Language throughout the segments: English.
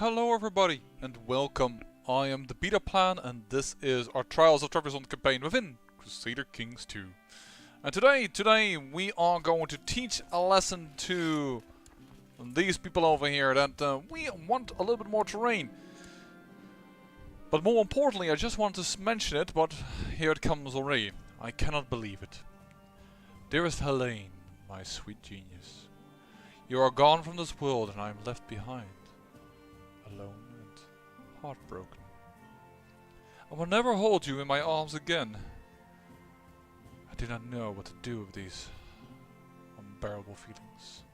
Hello everybody and welcome. I am the Beta Plan and this is our Trials of Trebizond campaign within Crusader Kings 2. And today we are going to teach a lesson to these people over here that we want a little bit more terrain. But more importantly, I just wanted to mention it, but here it comes already. I cannot believe it. Dearest Helene, my sweet genius, you are gone from this world and I am left behind. Alone and heartbroken. I will never hold you in my arms again. I do not know what to do with these unbearable feelings.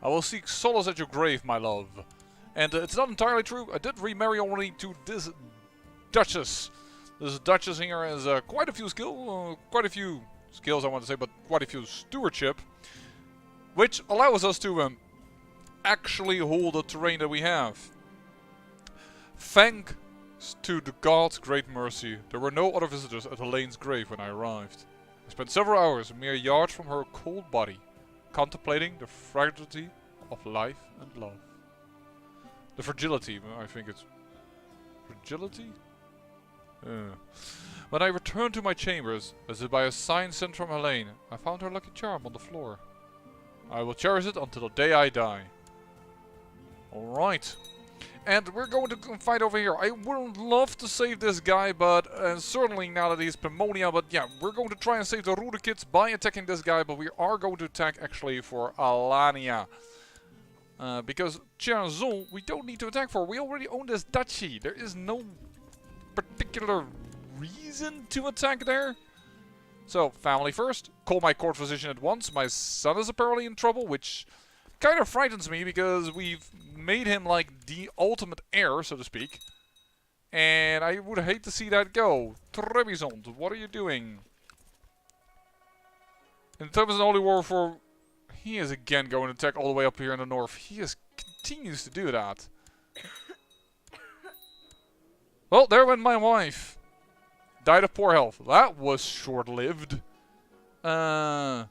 I will seek solace at your grave, my love. And it's not entirely true. I did remarry already to this Duchess. This Duchess here has quite a few skills I want to say, but quite a few stewardship, which allows us to actually hold the terrain that we have. Thanks to the gods' great mercy, there were no other visitors at Helene's grave when I arrived. I spent several hours, a mere yards from her cold body, contemplating the fragility of life and love. The fragility, I think it's... fragility? When I returned to my chambers, as if by a sign sent from Helene, I found her lucky charm on the floor. I will cherish it until the day I die. Alright. And we're going to fight over here. I would love to save this guy, but certainly now that he's Pomonia. But yeah, we're going to try and save the Rudikits by attacking this guy. But we are going to attack actually for Alania. Because Trebizond we don't need to attack for. We already own this duchy. There is no particular reason to attack there. So, family first. Call my court physician at once. My son is apparently in trouble, which kind of frightens me because we've made him like the ultimate heir, so to speak. And I would hate to see that go. Trebizond, what are you doing? And Trebizond only war for... He is again going to attack all the way up here in the north. He continues to do that. Well, there went my wife. Died of poor health. That was short-lived. I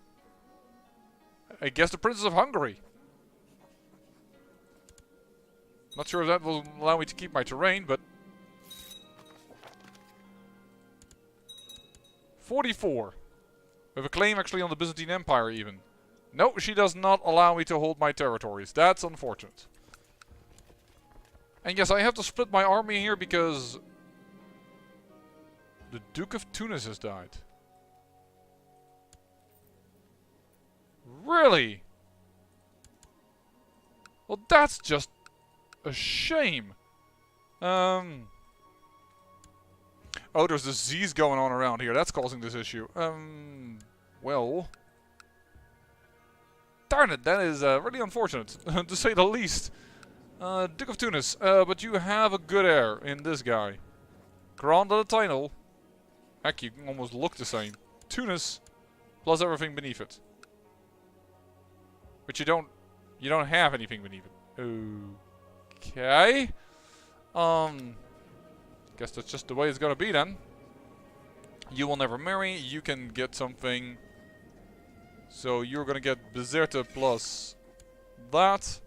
guess the Princess of Hungary. Not sure if that will allow me to keep my terrain, but... 44. We have a claim actually on the Byzantine Empire even. No, she does not allow me to hold my territories. That's unfortunate. And yes, I have to split my army here because... the Duke of Tunis has died. Really? Well, that's just a shame. Oh, there's disease going on around here. That's causing this issue. Well... Darn it, that is really unfortunate, to say the least. Duke of Tunis, but you have a good heir in this guy. Granted the title. Heck, you can almost look the same. Tunis, plus everything beneath it. But you don't have anything beneath it. Okay. Guess that's just the way it's gonna be then. You will never marry, you can get something. So you're gonna get Bezerte plus that.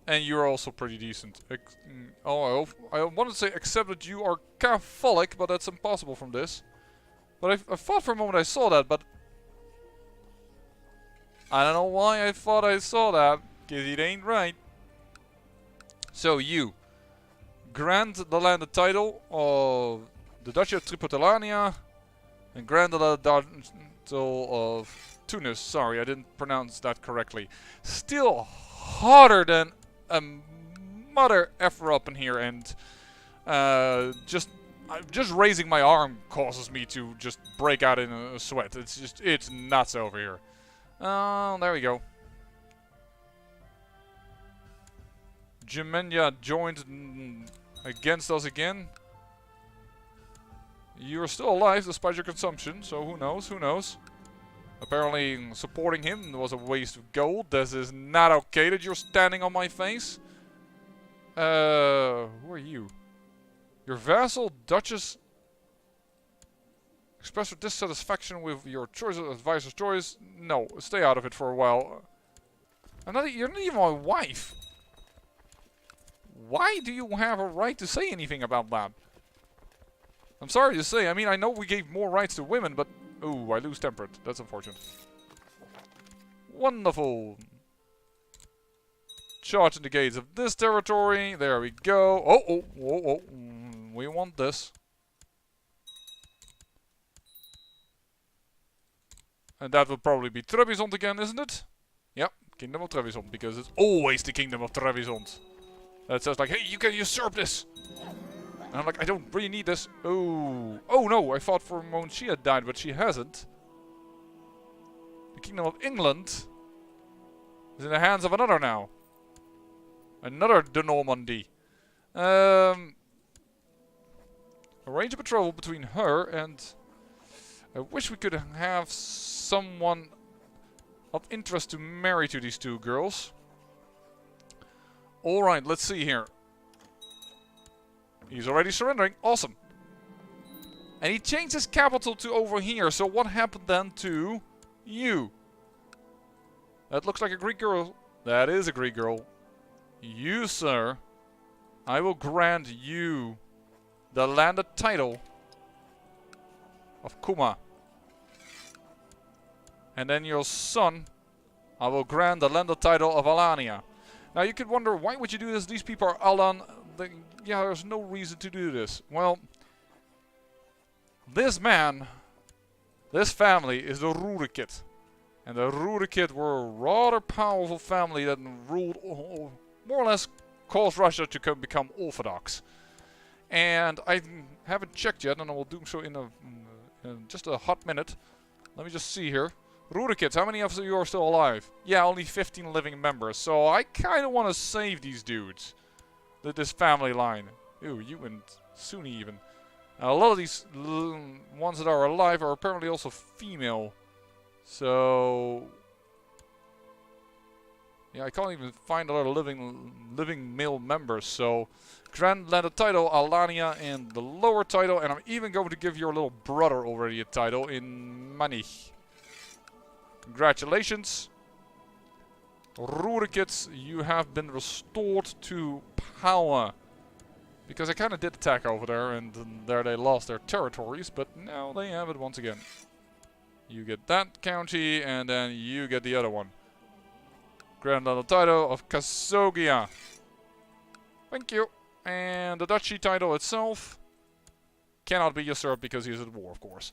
And you're also pretty decent. I want to say except that you are Catholic, but that's impossible from this. But I thought for a moment I saw that, but... I don't know why I thought I saw that, because it ain't right. So you grant the land the title of the Duchy of Tripolitania and grant the title of Tunis. Sorry, I didn't pronounce that correctly. Still harder than a mother effer up in here, and just raising my arm causes me to just break out in a sweat. It's nuts over here. There we go. Gemenia joined against us again. You're still alive despite your consumption, so who knows, who knows. Apparently supporting him was a waste of gold. This is not okay that you're standing on my face. Who are you? Your vassal, Duchess, express your dissatisfaction with your choice of advisor's choice. No, stay out of it for a while. You're not even my wife. why do you have a right to say anything about that? I'm sorry to say, I mean, I know we gave more rights to women, but... Ooh, I lose temperate. That's unfortunate. Wonderful. Charging the gates of this territory. There we go. Oh. We want this. And that will probably be Trebizond again, isn't it? Yep, Kingdom of Trebizond, because it's always the Kingdom of Trebizond. That says like, hey, you can usurp this. And I'm like, I don't really need this. Oh no, I thought for a moment she had died, but she hasn't. The Kingdom of England is in the hands of another now. Another de Normandy. Arrange a betrothal between her and... I wish we could have someone of interest to marry to these two girls. Alright, let's see here. He's already surrendering. Awesome. And he changed his capital to over here. So what happened then to you? That looks like a Greek girl. That is a Greek girl. You, sir, I will grant you the landed title of Kuma. And then your son, I will grant the landed title of Alania. Now you could wonder, why would you do this? These people are Alan. Yeah, there's no reason to do this. Well, this man, this family is the Rurikid. And the Rurikid were a rather powerful family that ruled, more or less, caused Russia to become Orthodox. And I haven't checked yet, and I will do so in just a hot minute. Let me just see here. Rurikids, how many of you are still alive? Yeah, only 15 living members. So I kind of want to save these dudes. This family line. Ooh, you and Sunni even. A lot of these ones that are alive are apparently also female. So... yeah, I can't even find a lot of living male members. So, grant landed title, Alania in the lower title. And I'm even going to give your little brother already a title in Manich. Congratulations. Rurikids, you have been restored to power. Because I kind of did attack over there, and there they lost their territories, but now they have it once again. You get that county, and then you get the other one. Grand Landed title of Kasogia. Thank you. And the duchy title itself cannot be usurped because he's at war, of course.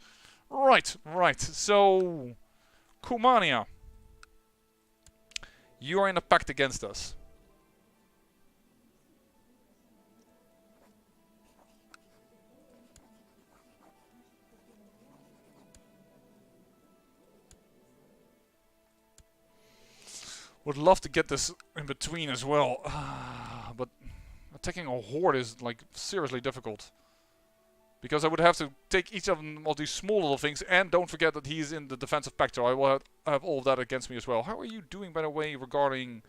Right. So, Kumania. You are in a pact against us. Would love to get this in between as well, but attacking a horde is like seriously difficult. Because I would have to take each of these small little things, and don't forget that he's in the defensive pact, so I will have all of that against me as well. How are you doing, by the way, regarding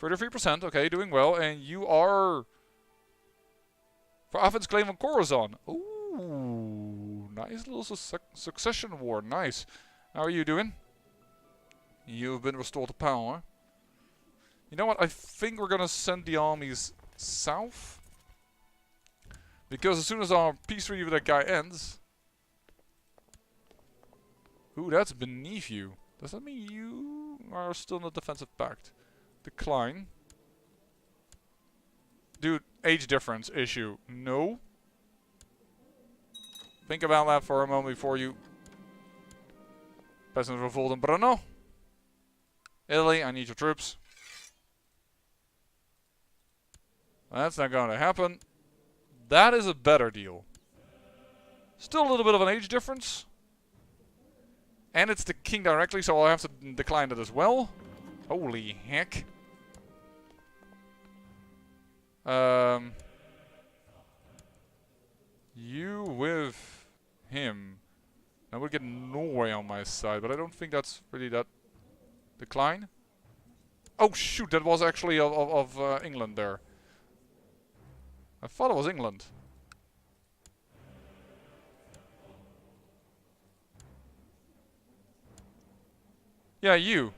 33%? Okay, doing well, and you are for Athens' claim on Khorasan. Ooh, nice little succession war, nice. How are you doing? You've been restored to power. You know what? I think we're gonna send the armies south. Because as soon as our peace treaty with that guy ends... Ooh, that's beneath you. Does that mean you are still in the defensive pact? Decline. Dude, age difference issue. No. Think about that for a moment before you... Peasant revolt in Brno. Italy, I need your troops. That's not going to happen. That is a better deal. Still a little bit of an age difference. And it's the king directly, so I'll have to decline it as well. Holy heck. You with him. I would get Norway on my side, but I don't think that's really that... Decline? Oh shoot, that was actually of England there. I thought it was England. Yeah, you.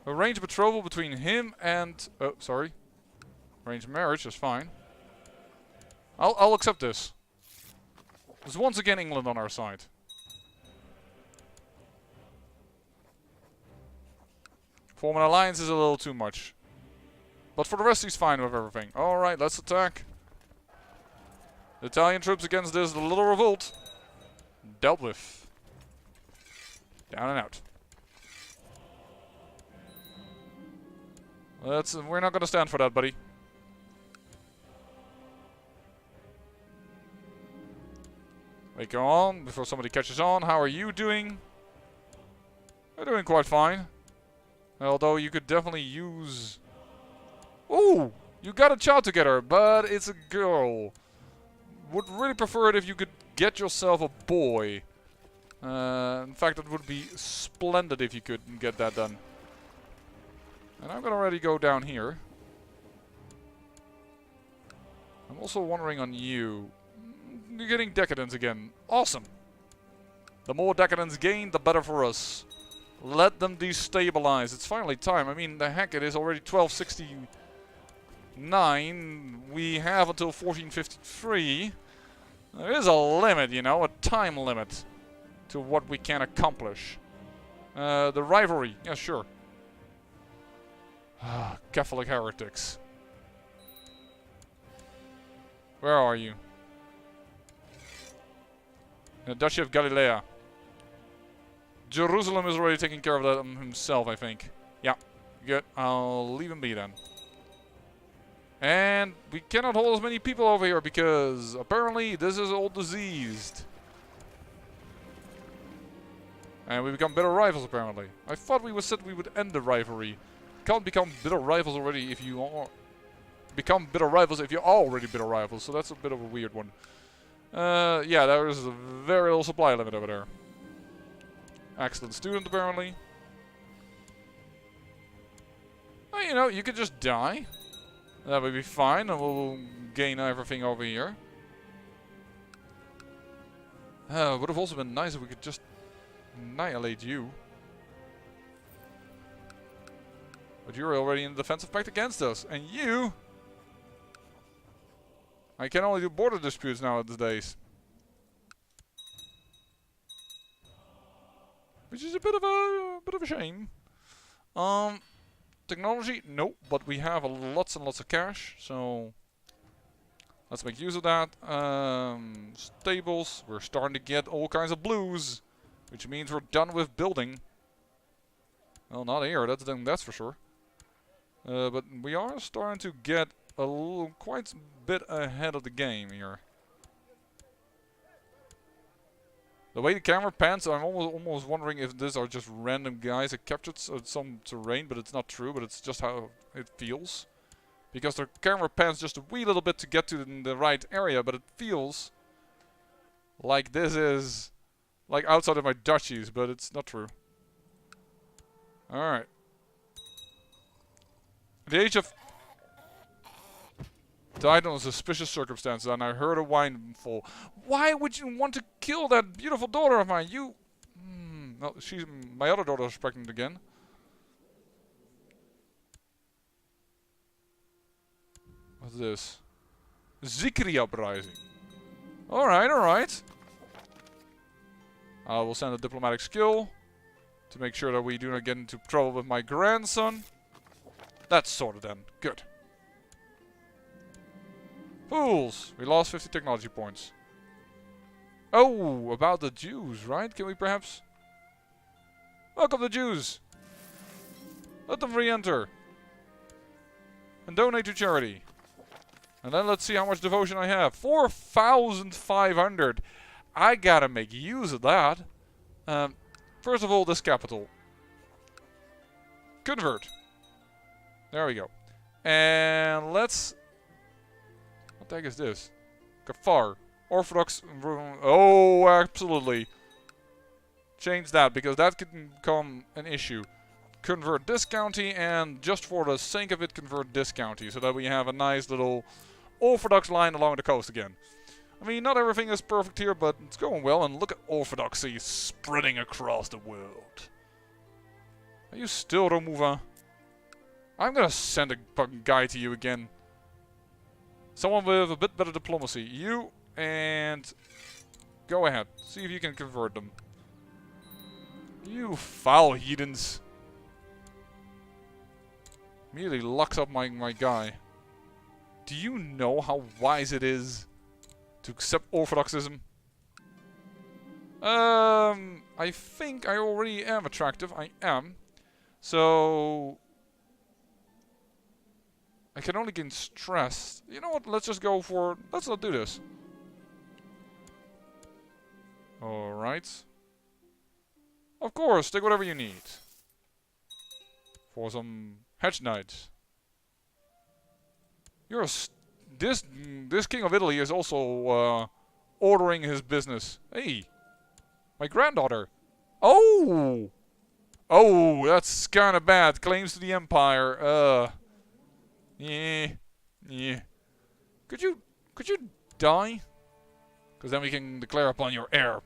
Arrange a betrothal between him and... Oh, sorry. Arranged marriage is fine. I'll accept this. There's once again England on our side. Form an alliance is a little too much. But for the rest he's fine with everything. Alright, let's attack. Italian troops against this little revolt. Dealt with. Down and out. We're not gonna stand for that, buddy. Wait, go on before somebody catches on. How are you doing? You're doing quite fine. Although you could definitely use... Ooh! You got a child together, but it's a girl. Would really prefer it if you could get yourself a boy. In fact, it would be splendid if you could get that done. And I'm gonna already go down here. I'm also wondering on you. You're getting decadence again. Awesome. The more decadence gained, the better for us. Let them destabilize. It's finally time. I mean, the heck, it is already 1269. We have until 1453. There is a limit, you know, a time limit to what we can accomplish. The rivalry. Yeah, sure. Catholic heretics. Where are you? The Duchy of Galilea. Jerusalem is already taking care of that himself, I think. Yeah, good. I'll leave him be then. And we cannot hold as many people over here because apparently this is all diseased. And we become bitter rivals apparently. I thought we said we would end the rivalry. Can't become bitter rivals already if you are... Become bitter rivals if you're already bitter rivals. So that's a bit of a weird one. Yeah, there is a very little supply limit over there. Excellent student, apparently. Oh, you know, you could just die. That would be fine, and we'll gain everything over here. Would have also been nice if we could just annihilate you. But you're already in the defensive pact against us. And you... I can only do border disputes nowadays. Which is a bit of a shame. Technology, nope, but we have lots and lots of cash, so let's make use of that. Stables, we're starting to get all kinds of blues, which means we're done with building. Well, not here, that's for sure. But we are starting to get a little, quite a bit ahead of the game here. The way the camera pans, I'm almost wondering if these are just random guys that captured some terrain, but it's not true, but it's just how it feels. Because the camera pans just a wee little bit to get to the right area, but it feels like this is like outside of my duchies, but it's not true. Alright. The age of... Died under suspicious circumstances, and I heard a wine fall. Why would you want to kill that beautiful daughter of mine? You... no, she's... My other daughter is pregnant again. What's this? Zikri uprising. Alright, alright. I will send a diplomatic skill to make sure that we do not get into trouble with my grandson. That's sorted then. Good. Fools! We lost 50 technology points. Oh, about the Jews, right? Can we perhaps... Welcome the Jews! Let them re-enter. And donate to charity. And then let's see how much devotion I have. 4,500! I gotta make use of that. First of all, this capital. Convert. There we go. And let's... What the heck is this? Kafar. Orthodox... Oh, absolutely. Change that, because that could become an issue. Convert this county, and just for the sake of it, convert this county. So that we have a nice little Orthodox line along the coast again. I mean, not everything is perfect here, but it's going well. And look at Orthodoxy spreading across the world. Are you still Romuva? I'm gonna send a fucking guy to you again. Someone with a bit better diplomacy. You, and go ahead. See if you can convert them. You foul heathens. Immediately locks up my guy. Do you know how wise it is to accept Orthodoxism? I think I already am attractive. I am. So I can only gain stress. You know what? Let's just go for... Let's not do this. Alright. Of course, take whatever you need. For some hedge knights. You're a this king of Italy is also ordering his business. Hey, my granddaughter. Oh, oh, that's kind of bad. Claims to the empire. Yeah. Could you die? Because then we can declare upon your heir.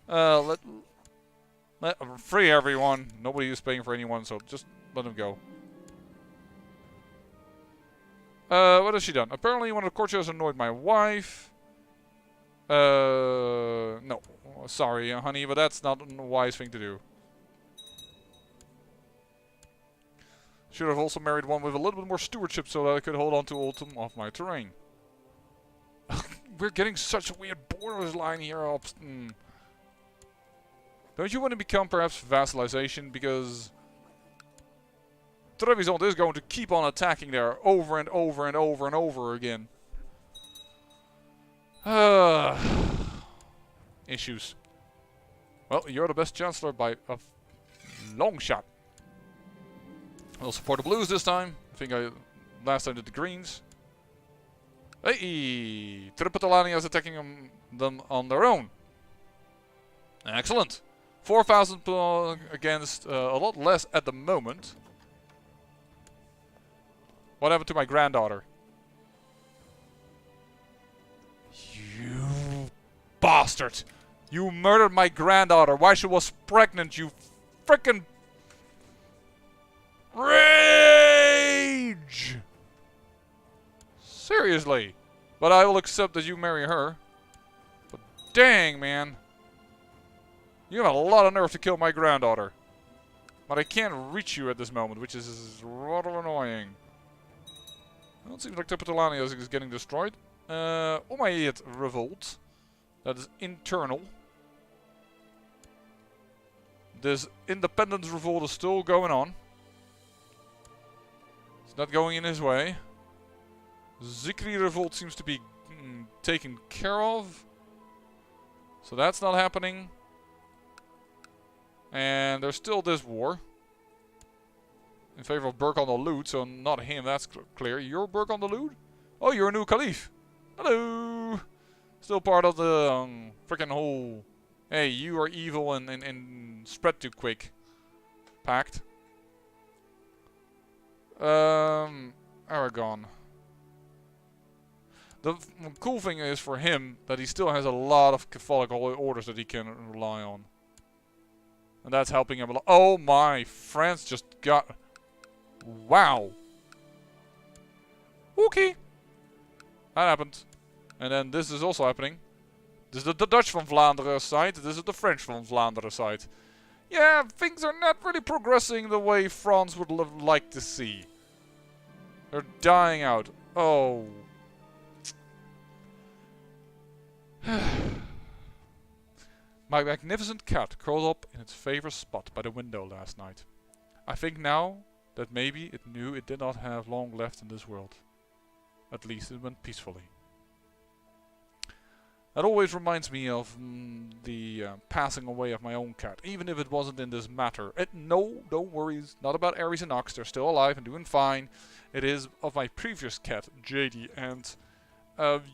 Let free everyone. Nobody is paying for anyone, so just let him go. What has she done? Apparently one of the courtiers annoyed my wife. No. Sorry, honey, but that's not a wise thing to do. Should have also married one with a little bit more stewardship so that I could hold on to ultim of my terrain. We're getting such a weird borderline here. Don't you want to become perhaps vassalization? Because Trebizond is going to keep on attacking there over and over and over and over again. Issues. Well, you're the best chancellor by a long shot. I'll support the blues this time. I think I last time did the greens. Hey! Tripotalania is attacking them on their own. Excellent. 4,000 against a lot less at the moment. What happened to my granddaughter? You bastard! You murdered my granddaughter while she was pregnant, you frickin' rage! Seriously. But I will accept that you marry her. But dang, man. You have a lot of nerve to kill my granddaughter. But I can't reach you at this moment, which is rather annoying. Well, it seems like Tripotalania is getting destroyed. Umayyad revolt. That is internal. This independence revolt is still going on. It's not going in his way. Zikri revolt seems to be taken care of. So that's not happening. And there's still this war. In favor of Burk on the Lute, so not him, that's clear. You're Burk on the Lute? Oh, you're a new Caliph. Hello! Still part of the freaking whole... Hey, you are evil and spread too quick. Pact. Aragon. The cool thing is for him that he still has a lot of Catholic holy orders that he can rely on. And that's helping him a lot. Oh my, France just got... Wow. Okay. That happened. And then this is also happening. This is the Dutch van Vlaanderen side. This is the French van Vlaanderen side. Yeah, things are not really progressing the way France would like to see. They're dying out. Oh. My magnificent cat curled up in its favorite spot by the window last night. I think now that maybe it knew it did not have long left in this world. At least it went peacefully. That always reminds me of the passing away of my own cat, even if it wasn't in this matter. No, don't worry, it's not about Aries and Ox, they're still alive and doing fine. It is of my previous cat, JD, and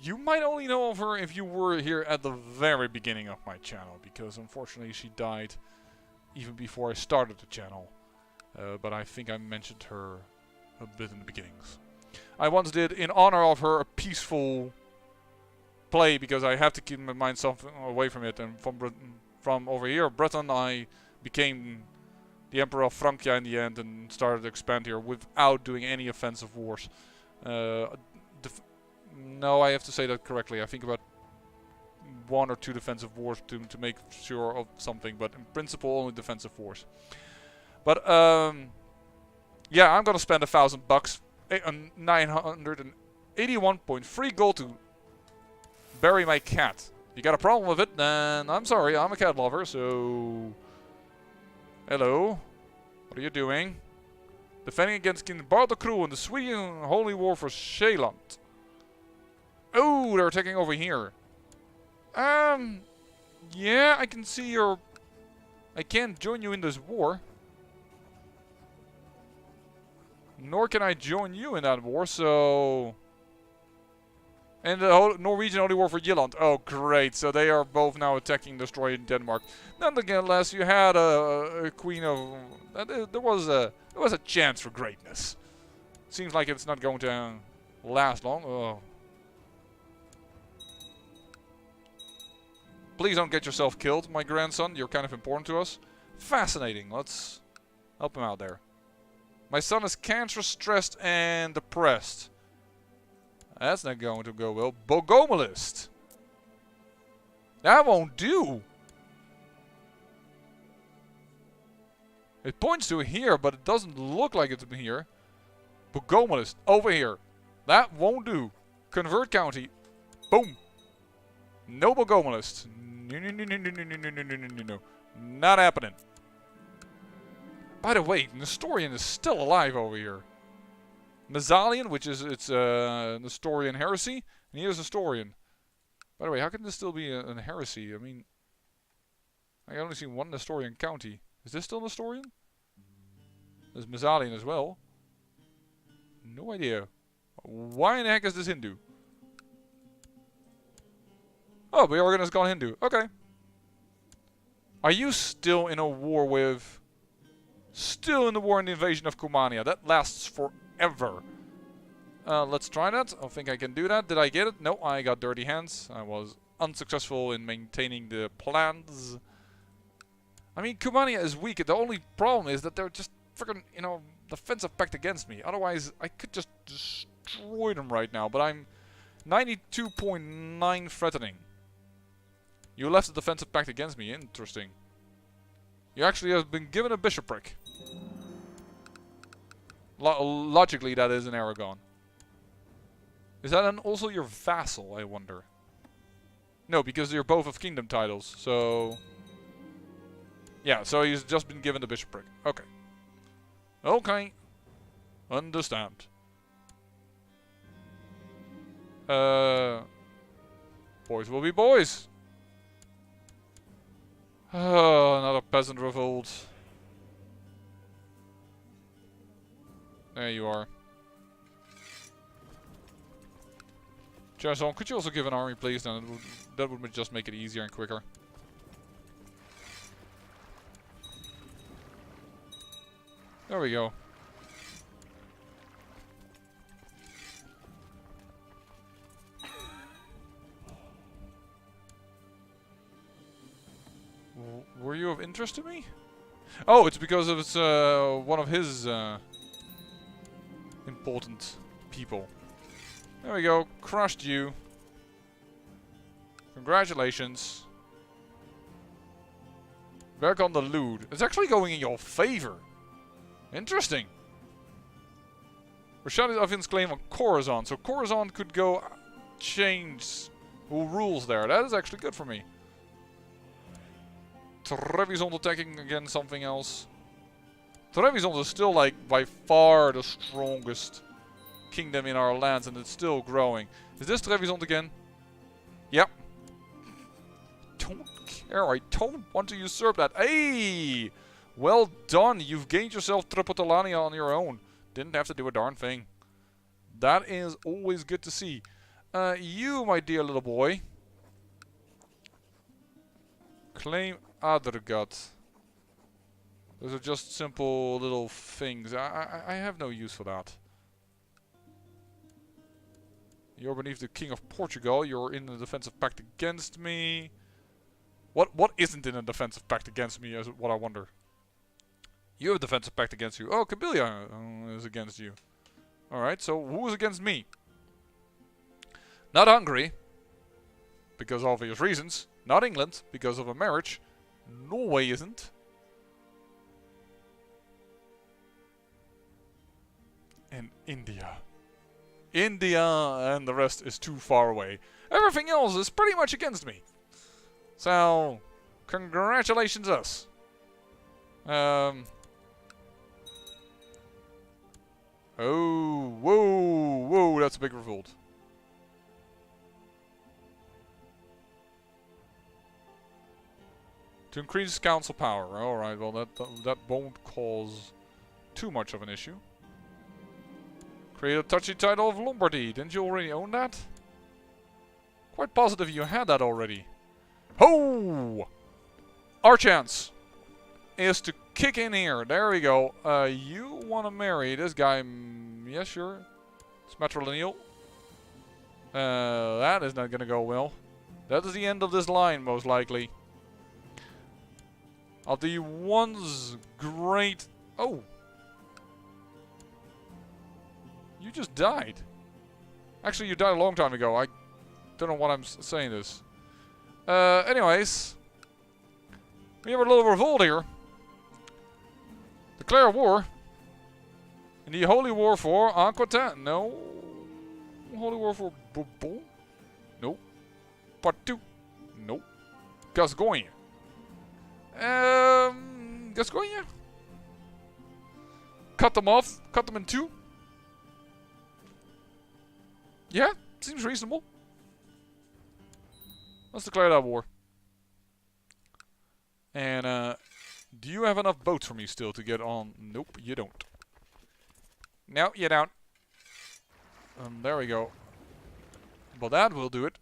you might only know of her if you were here at the very beginning of my channel, because unfortunately she died even before I started the channel. But I think I mentioned her a bit in the beginnings. I once did, in honor of her, a peaceful play, because I have to keep my mind something away from it, and from over here, Britain, I became the Emperor of Francia in the end and started to expand here without doing any offensive wars. No, I have to say that correctly. I think about 1 or 2 defensive wars to make sure of something, but in principle only defensive wars. But yeah, I'm gonna spend $1,000, 981.3 gold to bury my cat. You got a problem with it? Then I'm sorry, I'm a cat lover, so... Hello? What are you doing? Defending against King Bartokru in the Sweden Holy War for Zeeland. Oh, they're taking over here. Yeah, I can see your... I can't join you in this war. Nor can I join you in that war, so... And the whole Norwegian Holy War for Zeeland. Oh, great. So they are both now attacking, destroying Denmark. Nonetheless, you had a queen of... there was a chance for greatness. Seems like it's not going to last long. Oh. Please don't get yourself killed, my grandson. You're kind of important to us. Fascinating. Let's help him out there. My son is cancer, stressed, and depressed. That's not going to go well. Bogomalist. That won't do. It points to here, but it doesn't look like it's here. Bogomalist. Over here. That won't do. Convert county. Boom. No Bogomalist. No. Not happening. By the way, Nestorian is still alive over here. Massalian, which is Nestorian heresy, and here's Nestorian. By the way, how can this still be a heresy? I mean, I only see one Nestorian county. Is this still Nestorian? There's Massalian as well. No idea. Why in the heck is this Hindu? Oh, Bjorgen has gone Hindu. Okay. Are you still in a war with... Still in the war in the invasion of Kumania? That lasts forever. Let's try that. I think I can do that. Did I get it? No, I got dirty hands. I was unsuccessful in maintaining the plans. I mean, Kumania is weak. The only problem is that they're just freaking, you know, defensive pact against me. Otherwise, I could just destroy them right now. But I'm 92.9 threatening. You left the defensive pact against me. Interesting. You actually have been given a bishopric. Logically, that is in Aragon. Is that also your vassal, I wonder? No, because you're both of kingdom titles, so... Yeah, so he's just been given the bishopric. Okay. Okay. Understand. Boys will be boys. Another peasant revolt. There you are. Jason, could you also give an army, please? Then that would just make it easier and quicker. There we go. Were you of interest to me? Oh, it's because of it's one of his important people. There we go. Crushed you. Congratulations. Back on the loot. It's actually going in your favor. Interesting. Rashad Avin's claim on Khorasan. So Khorasan could go change who rules there. That is actually good for me. Trebizond attacking against something else. Trebizond is still like by far the strongest kingdom in our lands, and it's still growing. Is this Trebizond again? Yep. Don't care. I don't want to usurp that. Hey! Well done. You've gained yourself Tripotolania on your own. Didn't have to do a darn thing. That is always good to see. You, my dear little boy. Claim Adergat. Those are just simple little things. I have no use for that. You're beneath the King of Portugal. You're in a defensive pact against me. What isn't in a defensive pact against me is what I wonder. You have a defensive pact against you. Oh, Kabylia is against you. Alright, so who is against me? Not Hungary, because of obvious reasons. Not England, because of a marriage. Norway isn't. And India. India and the rest is too far away. Everything else is pretty much against me. So, congratulations us. Oh, whoa, that's a big revolt. To increase council power. Alright, well that won't cause too much of an issue. Create a touchy title of Lombardy. Didn't you already own that? Quite positive you had that already. Ho! Our chance is to kick in here. There we go. You want to marry this guy? Yeah, sure. It's matrilineal. That is not going to go well. That is the end of this line, most likely. Of the once great... Oh! You just died. Actually, you died a long time ago. I don't know what I'm saying this. Anyways. We have a little revolt here. Declare war. In the Holy War for Aquitaine. No. Holy War for Bourbon? No. Part 2? No. Gascogne. Gascogne? Cut them off. Cut them in two. Yeah, seems reasonable. Let's declare that war. And, do you have enough boats for me still to get on? Nope, you don't. No, you don't. There we go. Well, that will do it.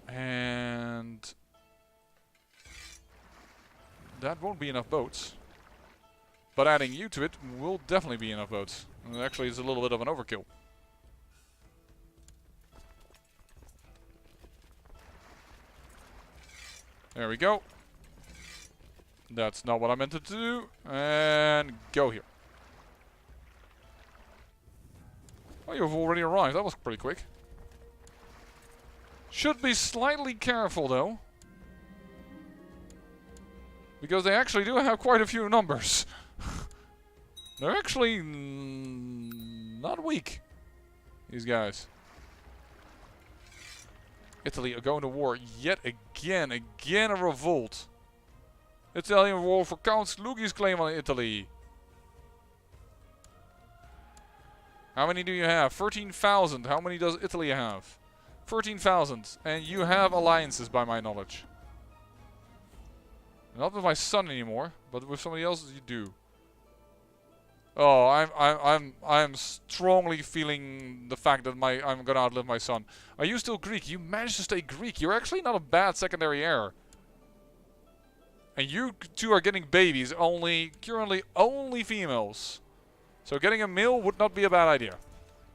And... that won't be enough boats. But adding you to it will definitely be enough boats. And actually, it's a little bit of an overkill. There we go. That's not what I meant to do. And go here. Oh, you've already arrived. That was pretty quick. Should be slightly careful, though. Because they actually do have quite a few numbers. They're actually not weak, these guys. Italy are going to war yet again. Again a revolt. Italian war for Count Lugi's claim on Italy. How many do you have? 13,000. How many does Italy have? 13,000. And you have alliances by my knowledge. Not with my son anymore, but with somebody else you do. Oh, I'm strongly feeling the fact that I'm gonna outlive my son. Are you still Greek? You managed to stay Greek. You're actually not a bad secondary heir. And you two are getting babies, currently only females. So getting a male would not be a bad idea.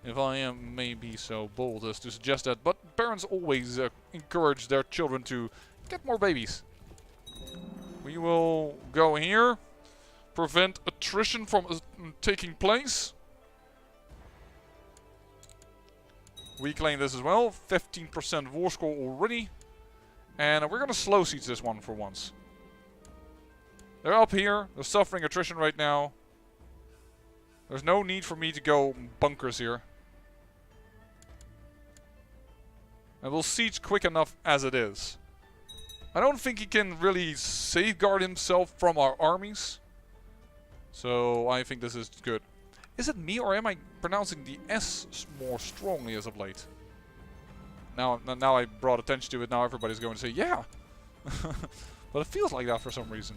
If I am maybe so bold as to suggest that. But parents always encourage their children to get more babies. We will go here. Prevent attrition from taking place. We claim this as well. 15% war score already. And we're going to slow siege this one for once. They're up here. They're suffering attrition right now. There's no need for me to go bunkers here. And we'll siege quick enough as it is. I don't think he can really safeguard himself from our armies. So I think this is good. Is it me or am I pronouncing the S more strongly as of late? Now I brought attention to it, now everybody's going to say, yeah! But it feels like that for some reason.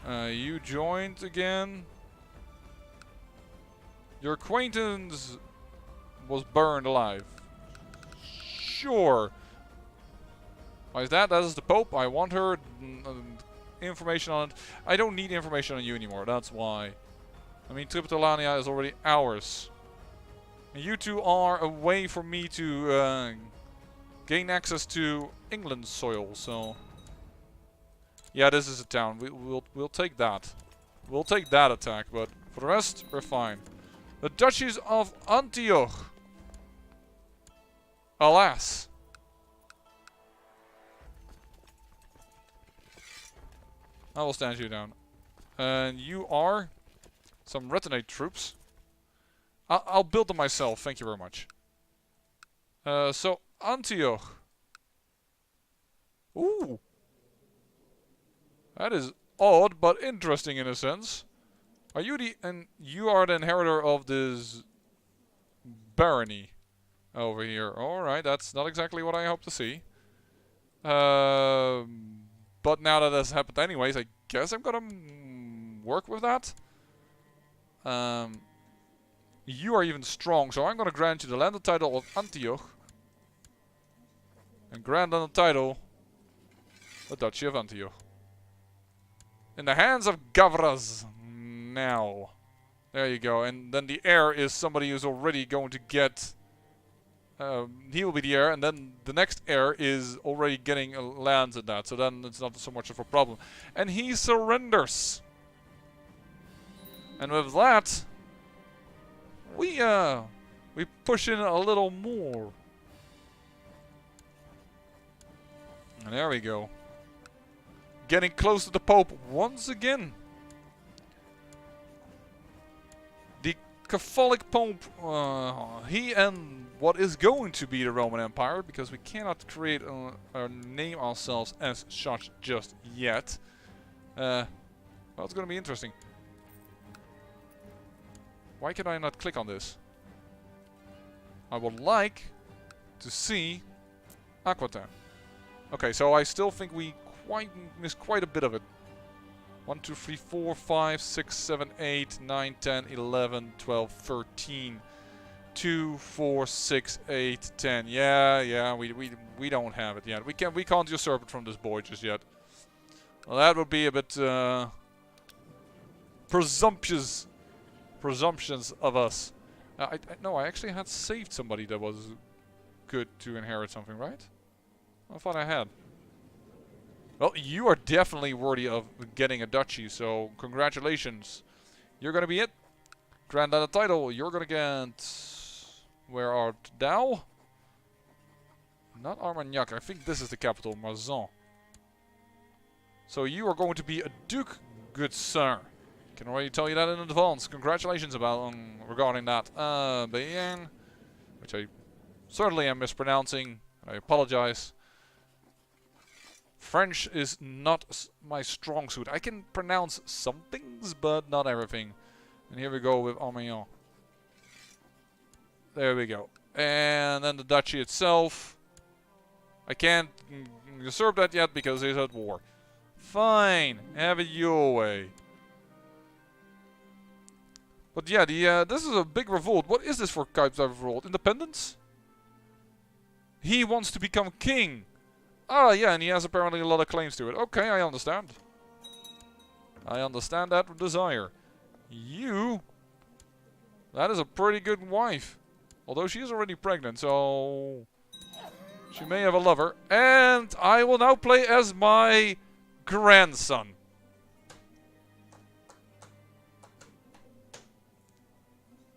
You joined again. Your acquaintance was burned alive. Sure. Why is that? That is the Pope. I want her information on it. I don't need information on you anymore. That's why. I mean, Triptolania is already ours. And you two are a way for me to gain access to England's soil. So, Yeah, this is a town. We'll take that. We'll take that attack, but for the rest, we're fine. The Duchies of Antioch. Alas. I will stand you down. And you are some retinate troops. I'll build them myself, thank you very much. So, Antioch. Ooh. That is odd, but interesting in a sense. Are you you are the inheritor of this barony over here. Alright, that's not exactly what I hope to see. But now that has happened anyways, I guess I'm gonna work with that. You are even strong, so I'm gonna grant you the landed title of Antioch. And grant on the title the Duchy of Antioch. In the hands of Gavras. Now. There you go. And then the heir is somebody who's already going to get... he will be the heir, and then the next heir is already getting lands in that. So then it's not so much of a problem. And he surrenders. And with that, we push in a little more. And there we go. Getting close to the Pope once again. The Catholic Pope, he and what is going to be the Roman Empire, because we cannot create or name ourselves as such just yet. Well, it's going to be interesting. Why can I not click on this? I would like to see Aquitaine. Okay, so I still think we missed quite a bit of it. 1, 2, 3, 4, 5, 6, 7, 8, 9, 10, 11, 12, 13. 2, 4, 6, 8, 10. Yeah, we don't have it yet. We can't usurp it from this boy just yet. Well, that would be a bit presumptuous. Presumptions of us. No, I actually had saved somebody that was good to inherit something, right? I thought I had. Well, you are definitely worthy of getting a duchy, so congratulations. You're gonna be it. Granddad title, you're gonna get... Where art thou? Not Armagnac, I think this is the capital, Mazan. So you are going to be a duke, good sir. Can already tell you that in advance. Congratulations about regarding that. Bien, which I certainly am mispronouncing. I apologize. French is not my strong suit. I can pronounce some things, but not everything. And here we go with Armagnac. There we go. And then the duchy itself. I can't usurp that yet because he's at war. Fine, have it your way. But yeah, this is a big revolt. What is this for type of revolt? Independence? He wants to become king. Ah, yeah, and he has apparently a lot of claims to it. Okay, I understand. I understand that desire. You... That is a pretty good wife. Although she is already pregnant, so... She may have a lover. And I will now play as my grandson.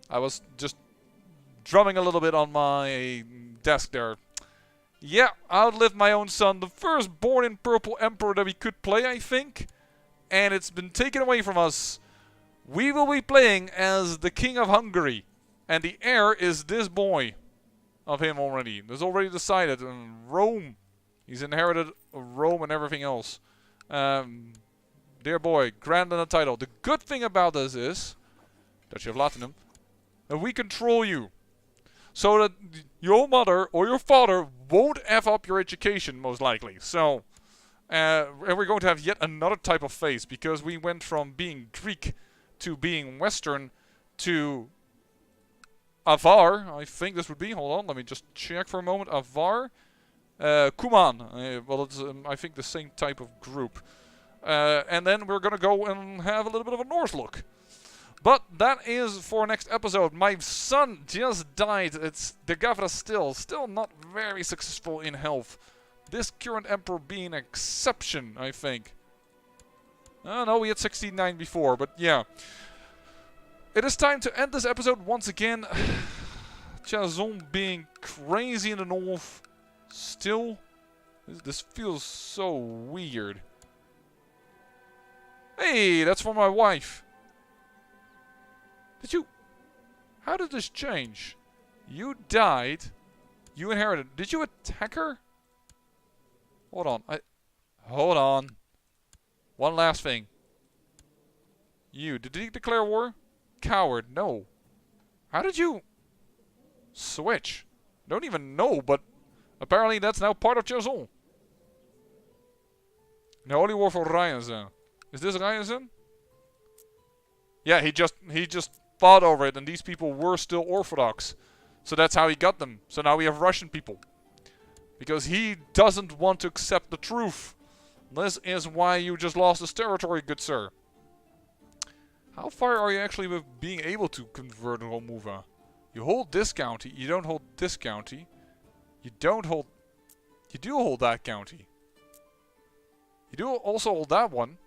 I was just drumming a little bit on my desk there. Yeah, outlived my own son. The first born in Purple Emperor that we could play, I think. And it's been taken away from us. We will be playing as the King of Hungary. And the heir is this boy of him already. There's already decided. Rome. He's inherited Rome and everything else. Dear boy, grand on the title. The good thing about this is that you have Latinum. And we control you. So that your mother or your father won't F up your education, most likely. So, and we're going to have yet another type of phase. Because we went from being Greek to being Western to Avar. I think this would be. Hold on, let me just check for a moment. Avar. Kuman. Well, it's I think the same type of group. And then we're going to go and have a little bit of a Norse look. But that is for next episode. My son just died. It's the Gavra still not very successful in health. This current emperor being an exception, I think. Oh no, we had 69 before, but yeah. It is time to end this episode once again. Trebizond being crazy in the north. Still, this feels so weird. Hey, that's for my wife. Did you... How did this change? You died. You inherited. Did you attack her? Hold on. Hold on. One last thing. You. Did he declare war? Coward. No. How did you... switch? Don't even know, but... apparently that's now part of Trebizond. The Holy War for Ryazan. Is this Ryazan? Yeah, he just fought over it, and these people were still Orthodox. So that's how he got them. So now we have Russian people. Because he doesn't want to accept the truth. This is why you just lost this territory, good sir. How far are you actually with being able to convert Romuva? You hold this county, you don't hold this county. You don't hold... You do hold that county. You do also hold that one.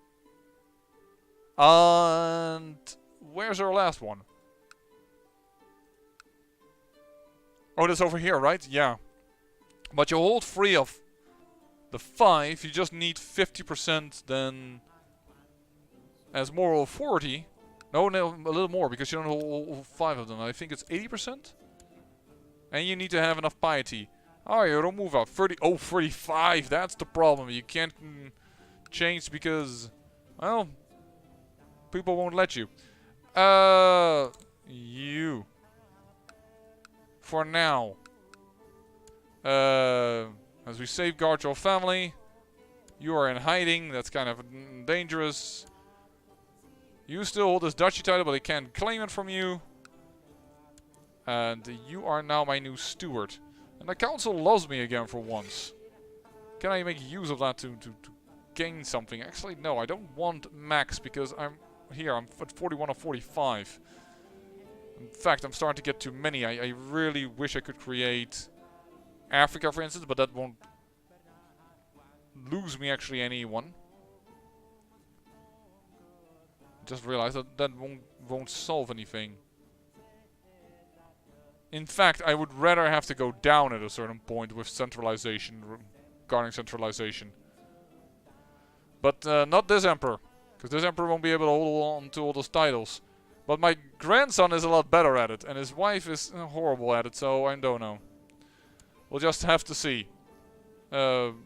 And... where's our last one? Oh, that's over here, right? Yeah. But you hold 3 of the 5. You just need 50%, then... as moral authority. No, a little more, because you don't hold all 5 of them. I think it's 80%? And you need to have enough piety. Oh, you don't move up. 30. Oh, 35. That's the problem. You can't change because, well, people won't let you. You. For now. As we safeguard your family. You are in hiding. That's kind of dangerous. You still hold this duchy title, but they can't claim it from you. And you are now my new steward. And the council loves me again for once. Can I make use of that to gain something? Actually, no, I don't want max because I'm here. I'm at 41 or 45. In fact, I'm starting to get too many. I really wish I could create Africa, for instance, but that won't lose me actually anyone. Just realized that won't solve anything. In fact, I would rather have to go down at a certain point with centralization, regarding centralization. But not this emperor, because this emperor won't be able to hold on to all those titles. But my grandson is a lot better at it, and his wife is horrible at it, so I don't know. We'll just have to see. Peasant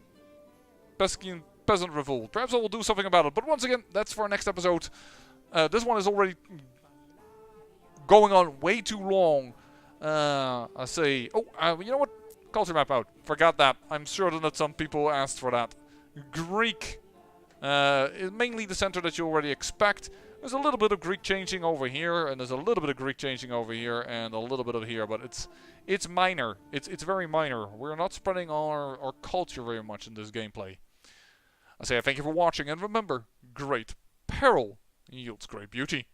revolt. Perhaps I will do something about it. But once again, that's for our next episode. This one is already going on way too long. I say... oh, you know what? Culture map out. Forgot that. I'm certain that some people asked for that. Greek. Is mainly the center that you already expect. There's a little bit of Greek changing over here, and there's a little bit of Greek changing over here, and a little bit of here, but it's minor. It's very minor. We're not spreading our culture very much in this gameplay. I say thank you for watching, and remember, great peril yields great beauty.